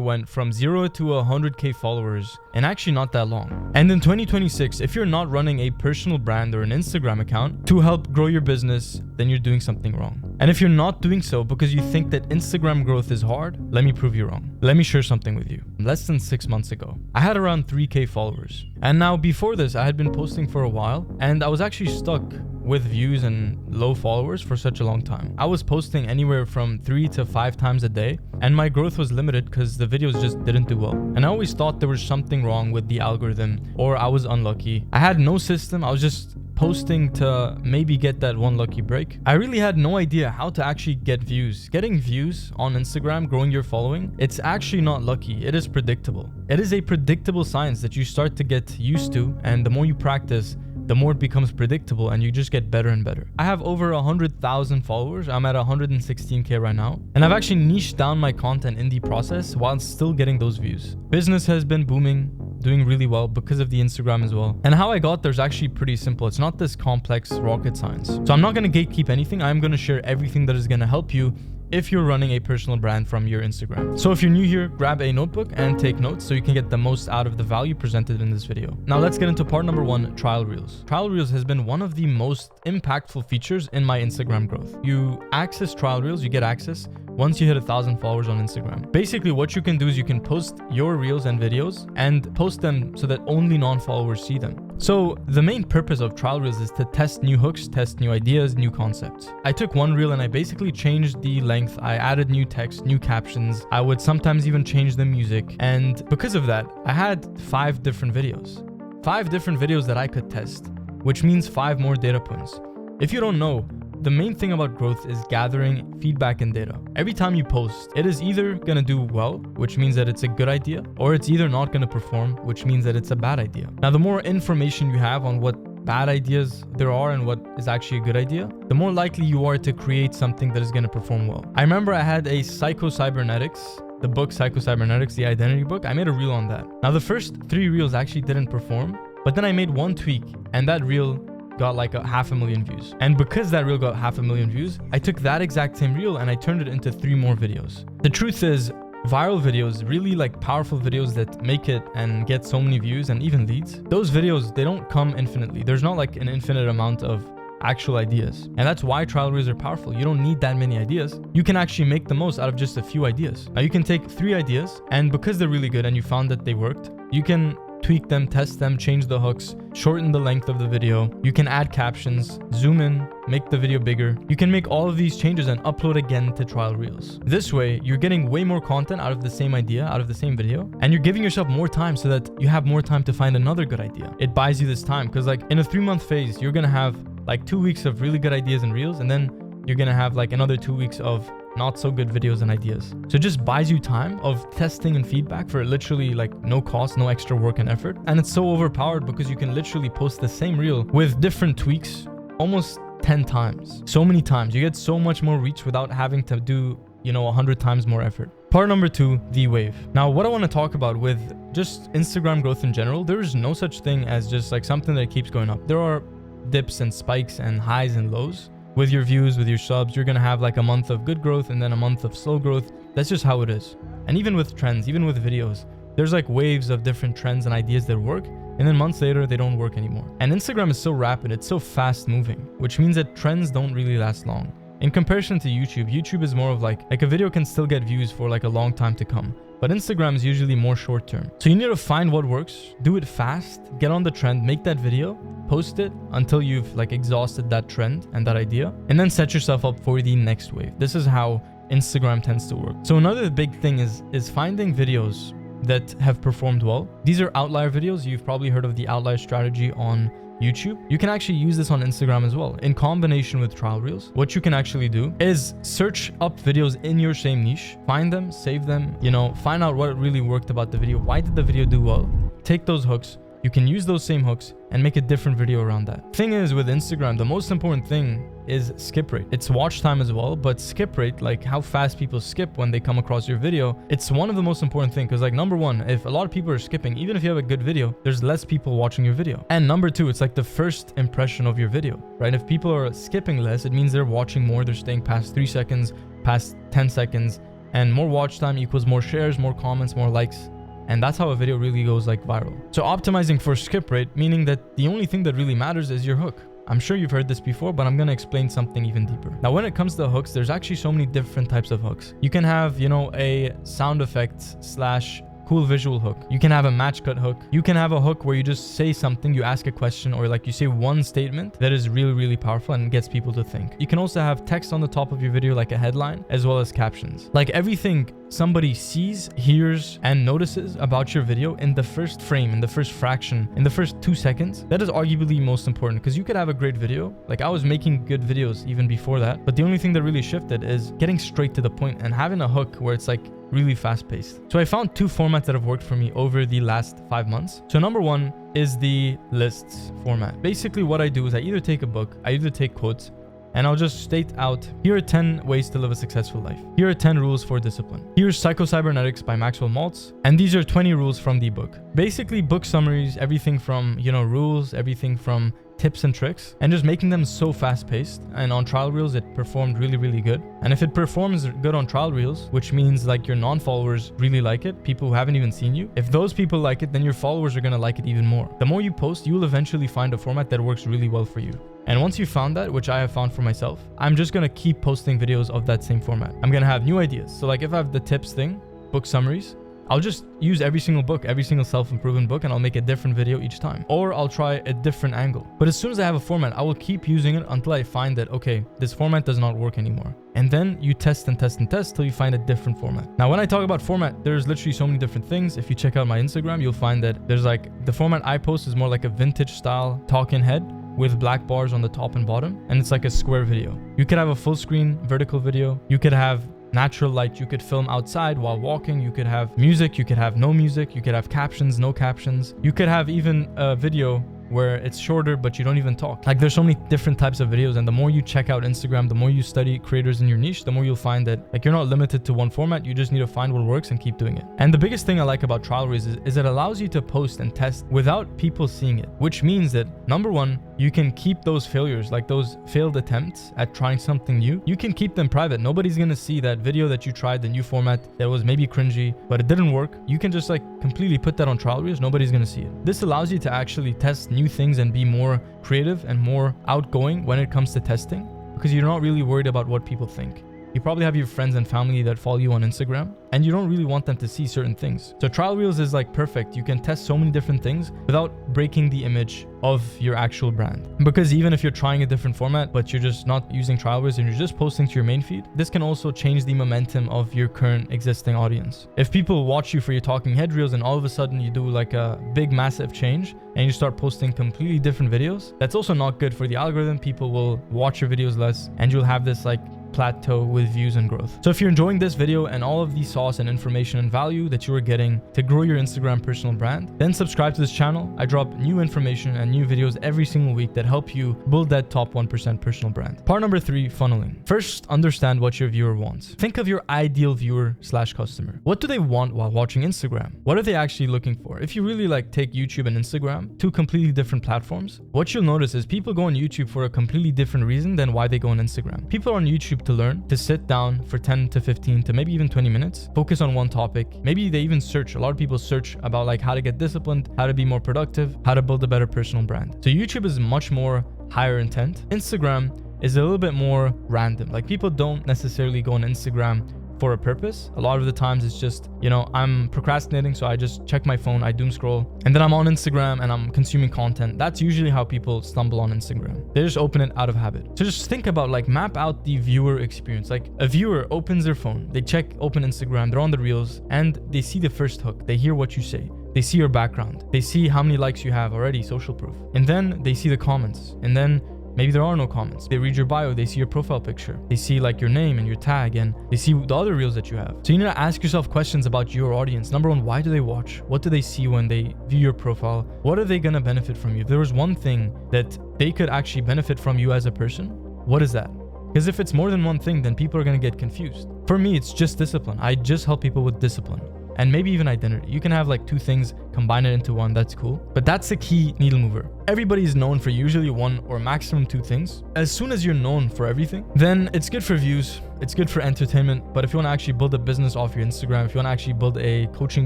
went from 0 to 100k followers in actually not that long. And in 2026, if you're not running a personal brand or an Instagram account to help grow your business, then you're doing something wrong. And if you're not doing so because you think that Instagram growth is hard, let me prove you wrong. Let me share something with you. Less than 6 months ago, I had around 3k followers. And now before this, I had been posting for a while and I was actually stuck with views and low followers for such a long time. I was posting anywhere from 3 to 5 times a day and my growth was limited because the videos just didn't do well. And I always thought there was something wrong with the algorithm or I was unlucky. I had no system. I was just posting to maybe get that one lucky break. I really had no idea how to actually get views. Getting views on Instagram, growing your following, it's actually not lucky. It is predictable. It is a predictable science that you start to get used to, and the more you practice, the more it becomes predictable and you just get better and better. I have over 100,000 followers. I'm at 116k right now. And I've actually niched down my content in the process while still getting those views. Business has been booming, doing really well because of the Instagram as well. And how I got there is actually pretty simple. It's not this complex rocket science. So I'm not going to gatekeep anything. I'm going to share everything that is going to help you if you're running a personal brand from your Instagram. So if you're new here, grab a notebook and take notes so you can get the most out of the value presented in this video. Now let's get into part number 1, trial reels. Trial reels has been one of the most impactful features in my Instagram growth. You access trial reels, you get access once you hit 1,000 followers on Instagram. Basically, what you can do is you can post your reels and videos and post them so that only non-followers see them. So the main purpose of trial reels is to test new hooks, test new ideas, new concepts. I took one reel and I basically changed the length. I added new text, new captions. I would sometimes even change the music. And because of that, I had 5 different videos. 5 different videos that I could test, which means 5 more data points. If you don't know, the main thing about growth is gathering feedback and data. Every time you post, it is either going to do well, which means that it's a good idea, or it's either not going to perform, which means that it's a bad idea. Now, the more information you have on what bad ideas there are and what is actually a good idea, the more likely you are to create something that is going to perform well. I remember I had a Psycho-Cybernetics, the book Psycho-Cybernetics, the identity book. I made a reel on that. Now, the first 3 reels actually didn't perform, but then I made one tweak and that reel got like 500,000 views. And because that reel got 500,000 views, I took that exact same reel and I turned it into 3 more videos. The truth is, viral videos, really like powerful videos that make it and get so many views and even leads, those videos, they don't come infinitely. There's not like an infinite amount of actual ideas. And that's why trial reels are powerful. You don't need that many ideas. You can actually make the most out of just a few ideas. Now you can take 3 ideas and because they're really good and you found that they worked, you can tweak them, test them, change the hooks, shorten the length of the video. You can add captions, zoom in, make the video bigger. You can make all of these changes and upload again to trial reels. This way, you're getting way more content out of the same idea, out of the same video, and you're giving yourself more time so that you have more time to find another good idea. It buys you this time because like in a 3-month phase, you're going to have like 2 weeks of really good ideas and reels, and then you're going to have like another 2 weeks of not so good videos and ideas. So it just buys you time of testing and feedback for literally like no cost, no extra work and effort. And it's so overpowered because you can literally post the same reel with different tweaks almost 10 times. So many times. You get so much more reach without having to do, 100 times more effort. Part number 2, the wave. Now, what I want to talk about with just Instagram growth in general, there is no such thing as just like something that keeps going up. There are dips and spikes and highs and lows. With your views, with your subs, you're going to have like a month of good growth and then a month of slow growth. That's just how it is. And even with trends, even with videos, there's like waves of different trends and ideas that work. And then months later, they don't work anymore. And Instagram is so rapid. It's so fast moving, which means that trends don't really last long. In comparison to YouTube, YouTube is more of like a video can still get views for like a long time to come. But Instagram is usually more short term. So you need to find what works, do it fast, get on the trend, make that video, post it until you've like exhausted that trend and that idea, and then set yourself up for the next wave. This is how Instagram tends to work. So another big thing is finding videos that have performed well. These are outlier videos. You've probably heard of the outlier strategy on YouTube. You can actually use this on Instagram as well. In combination with trial reels, what you can actually do is search up videos in your same niche, find them, save them, find out what really worked about the video. Why did the video do well? Take those hooks. You can use those same hooks and make a different video around that. Thing is, with Instagram, the most important thing is skip rate. It's watch time as well, but skip rate, like how fast people skip when they come across your video, it's one of the most important things. Because like number 1, if a lot of people are skipping, even if you have a good video, there's less people watching your video. And number 2, it's like the first impression of your video, right? If people are skipping less, it means they're watching more, they're staying past 3 seconds, past 10 seconds, and more watch time equals more shares, more comments, more likes. And that's how a video really goes like viral. So optimizing for skip rate, meaning that the only thing that really matters is your hook. I'm sure you've heard this before, but I'm going to explain something even deeper. Now, when it comes to hooks, there's actually so many different types of hooks. You can have, a sound effect / cool visual hook. You can have a match cut hook. You can have a hook where you just say something, you ask a question, or like you say one statement that is really, really powerful and gets people to think. You can also have text on the top of your video, like a headline, as well as captions. Like everything somebody sees, hears, and notices about your video in the first frame, in the first fraction, in the first 2 seconds, that is arguably most important, because you could have a great video. Like I was making good videos even before that, but the only thing that really shifted is getting straight to the point and having a hook where it's like really fast paced. So I found 2 formats that have worked for me over the last 5 months. So number 1 is the lists format. Basically what I do is I either take a book, I either take quotes, and I'll just state out, here are 10 ways to live a successful life. Here are 10 rules for discipline. Here's Psycho-Cybernetics by Maxwell Maltz. And these are 20 rules from the book. Basically book summaries, everything from, rules, everything from tips and tricks, and just making them so fast paced. And on trial reels, it performed really, really good. And if it performs good on trial reels, which means like your non-followers really like it, people who haven't even seen you, if those people like it, then your followers are going to like it even more. The more you post, you will eventually find a format that works really well for you. And once you found that, which I have found for myself, I'm just going to keep posting videos of that same format. I'm going to have new ideas. So like if I have the tips thing, book summaries, I'll just use every single book, every single self-improvement book, and I'll make a different video each time. Or I'll try a different angle. But as soon as I have a format, I will keep using it until I find that, okay, this format does not work anymore. And then you test and test and test till you find a different format. Now, when I talk about format, there's literally so many different things. If you check out my Instagram, you'll find that there's like, the format I post is more like a vintage style talking head with black bars on the top and bottom. And it's like a square video. You could have a full screen vertical video. You could have natural light. You could film outside while walking. You could have music. You could have no music. You could have captions, no captions. You could have even a video where it's shorter, but you don't even talk. Like there's so many different types of videos. And the more you check out Instagram, the more you study creators in your niche, the more you'll find that like you're not limited to one format. You just need to find what works and keep doing it. And the biggest thing I like about trial reels is it allows you to post and test without people seeing it, which means that number 1, you can keep those failures, like those failed attempts at trying something new. You can keep them private. Nobody's going to see that video that you tried, the new format that was maybe cringy, but it didn't work. You can just like completely put that on trial reels. Nobody's going to see it. This allows you to actually test new things and be more creative and more outgoing when it comes to testing, because you're not really worried about what people think. You probably have your friends and family that follow you on Instagram, and you don't really want them to see certain things. So trial reels is like perfect. You can test so many different things without breaking the image of your actual brand. Because even if you're trying a different format, but you're just not using trial reels and you're just posting to your main feed, this can also change the momentum of your current existing audience. If people watch you for your talking head reels and all of a sudden you do like a big massive change and you start posting completely different videos, that's also not good for the algorithm. People will watch your videos less and you'll have this like plateau with views and growth. So if you're enjoying this video and all of the sauce and information and value that you are getting to grow your Instagram personal brand, then subscribe to this channel. I drop new information and new videos every single week that help you build that top 1% personal brand. Part number 3, funneling. First, understand what your viewer wants. Think of your ideal viewer / customer. What do they want while watching Instagram? What are they actually looking for? If you really like take YouTube and Instagram, 2 completely different platforms, what you'll notice is people go on YouTube for a completely different reason than why they go on Instagram. People are on YouTube to learn, to sit down for 10 to 15 to maybe even 20 minutes, focus on one topic. Maybe they even search. A lot of people search about like how to get disciplined, how to be more productive, how to build a better personal brand. So YouTube is much more higher intent. Instagram is a little bit more random. Like people don't necessarily go on Instagram for a purpose. A lot of the times it's just, I'm procrastinating, so I just check my phone, I doom scroll, and then I'm on Instagram and I'm consuming content. That's usually how people stumble on Instagram. They just open it out of habit. So just think about like map out the viewer experience. Like a viewer opens their phone, they open Instagram, they're on the reels, and they see the first hook. They hear what you say. They see your background. They see how many likes you have already, social proof. And then they see the comments. And then maybe there are no comments. They read your bio, they see your profile picture, they see like your name and your tag, and they see the other reels that you have. So you need to ask yourself questions about your audience. Number 1, why do they watch? What do they see when they view your profile? What are they gonna benefit from you? If there was one thing that they could actually benefit from you as a person, what is that? Because if it's more than one thing, then people are gonna get confused. For me, it's just discipline. I just help people with discipline. And maybe even identity. You can have like 2 things, combine it into one, that's cool. But that's the key needle mover. Everybody is known for usually 1 or maximum 2 things. As soon as you're known for everything, then it's good for views, it's good for entertainment. But if you want to actually build a business off your Instagram, if you want to actually build a coaching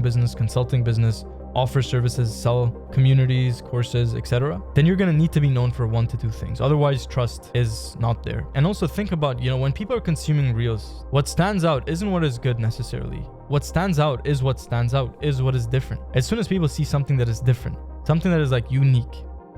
business, consulting business, offer services, sell communities, courses, etc., then you're going to need to be known for 1 to 2 things. Otherwise, trust is not there. And also think about, when people are consuming reels, what stands out isn't what is good necessarily. What stands out is what is different. As soon as people see something that is different, something that is like unique,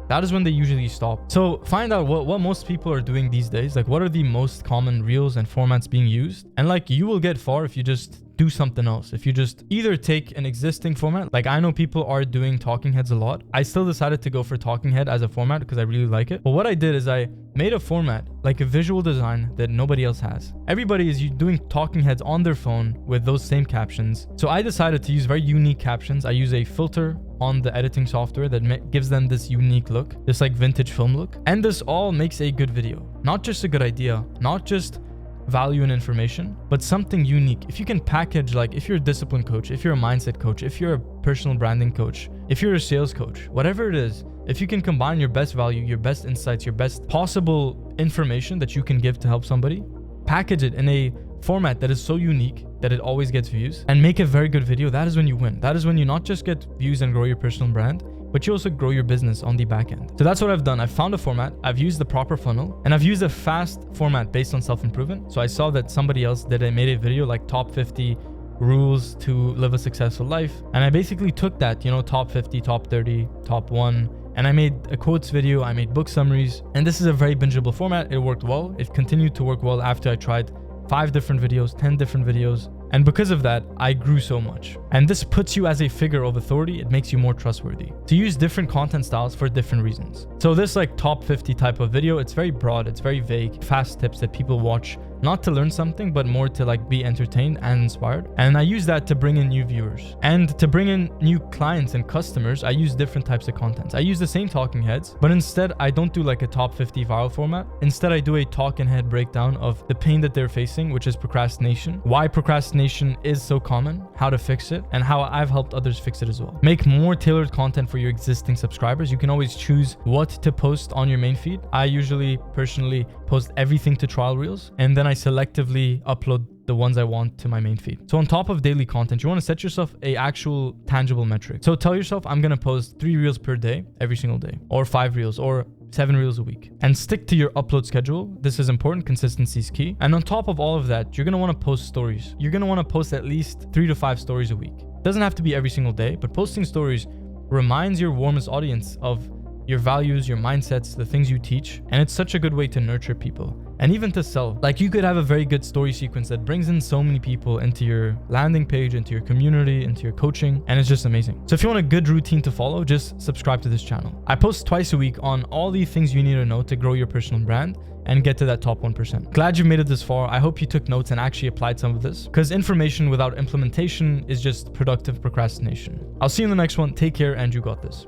that is when they usually stop. So find out what most people are doing these days. Like, what are the most common reels and formats being used? And like, you will get far if you just do something else. If you just either take an existing format, like I know people are doing talking heads a lot. I still decided to go for talking head as a format because I really like it. But what I did is I made a format, like a visual design that nobody else has. Everybody is doing talking heads on their phone with those same captions. So I decided to use very unique captions. I use a filter on the editing software that gives them this unique look, this like vintage film look. And this all makes a good video. Not just a good idea, not just value and information, but something unique. If you can package, like if you're a discipline coach, if you're a mindset coach, if you're a personal branding coach, if you're a sales coach, whatever it is, if you can combine your best value, your best insights, your best possible information that you can give to help somebody, package it in a format that is so unique that it always gets views, and make a very good video, that is when you win. That is when you not just get views and grow your personal brand, but you also grow your business on the back end. So that's what I've done. I've found a format, I've used the proper funnel, and I've used a fast format based on self-improvement. So I saw that somebody else made a video like top 50 rules to live a successful life. And I basically took that, top 50, top 30, top 1, and I made a quotes video, I made book summaries, and this is a very bingeable format. It worked well. It continued to work well after I tried 5 different videos, 10 different videos. And because of that, I grew so much. And this puts you as a figure of authority. It makes you more trustworthy to use different content styles for different reasons. So this like top 50 type of video, it's very broad, it's very vague, fast tips that people watch, not to learn something, but more to like be entertained and inspired. And I use that to bring in new viewers. And to bring in new clients and customers, I use different types of content. I use the same talking heads, but instead I don't do like a top 50 viral format. Instead, I do a talking head breakdown of the pain that they're facing, which is procrastination, why procrastination is so common, how to fix it, and how I've helped others fix it as well. Make more tailored content for your existing subscribers. You can always choose what to post on your main feed. I usually personally post everything to trial reels, and then I selectively upload the ones I want to my main feed. So on top of daily content, you want to set yourself a actual tangible metric. So tell yourself, I'm going to post 3 reels per day, every single day, or 5 reels, or 7 reels a week, and stick to your upload schedule. This is important. Consistency is key. And on top of all of that, you're going to want to post stories. You're going to want to post at least 3 to 5 stories a week. Doesn't have to be every single day, but posting stories reminds your warmest audience of your values, your mindsets, the things you teach. And it's such a good way to nurture people and even to sell. Like, you could have a very good story sequence that brings in so many people into your landing page, into your community, into your coaching, and it's just amazing. So if you want a good routine to follow, just subscribe to this channel. I post twice a week on all the things you need to know to grow your personal brand and get to that top 1%. Glad you've made it this far. I hope you took notes and actually applied some of this, because information without implementation is just productive procrastination. I'll see you in the next one. Take care, and you got this.